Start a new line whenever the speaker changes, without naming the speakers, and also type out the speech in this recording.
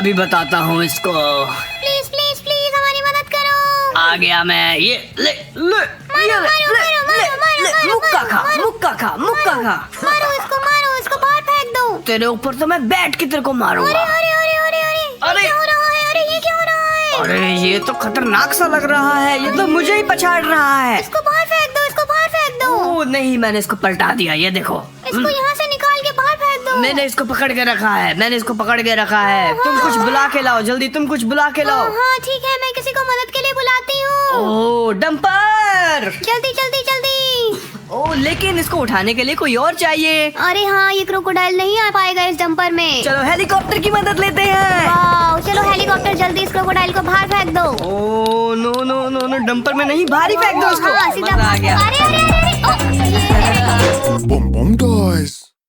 अभी बताता हूँ इसको।
प्लीज प्लीज प्लीज हमारी मदद करो।
आ गया मैं। ये ले ले
मारो,
ये ले,
मारो,
ले,
मारो,
ले,
मारो,
ले,
मारो,
मुक्का
मारो,
खा,
मारो।
मुक्का खा, मुक्का खा।
मारो इसको बाहर फेंक दो।
तेरे ऊपर तो मैं बैठ के तेरे को मारूंगा।
अरे अरे अरे अरे अरे
अरे।
ये क्या हो रहा है? अरे ये क्या हो रहा है?
अरे ये तो खतरनाक सा लग रहा है, ये तो मुझे ही पछाड़ रहा है।
इसको बाहर फेंक दो, इसको बाहर फेंक दो।
ओ नहीं, मैंने इसको पलटा दिया। ये देखो,
इसको यहाँ से निकाल के बाहर फेंक दो।
मैंने इसको पकड़ के रखा है, मैंने इसको पकड़ के रखा है। तुम कुछ बुला के लाओ जल्दी, तुम कुछ बुला के लाओ।
हाँ ठीक है, मैं किसी को मदद के लिए बुलाती हूँ।
ओ डंपर,
जल्दी जल्दी जल्दी।
ओ लेकिन इसको उठाने के लिए कोई और चाहिए।
अरे हाँ, ये क्रोकोडाइल नहीं आ पाएगा इस डंपर में।
चलो हेलीकॉप्टर की मदद लेते हैं।
वाओ, चलो हेलीकॉप्टर जल्दी इस क्रोकोडाइल को बाहर फेंक दो।
Oh no no no no, dumper में नहीं, बाहर ही फेंक दो उसको।
हाँ, सीधा
मजा आ गया।
अरे अरे अरे, अरे, ओ, ये।
Boom Boom Toys.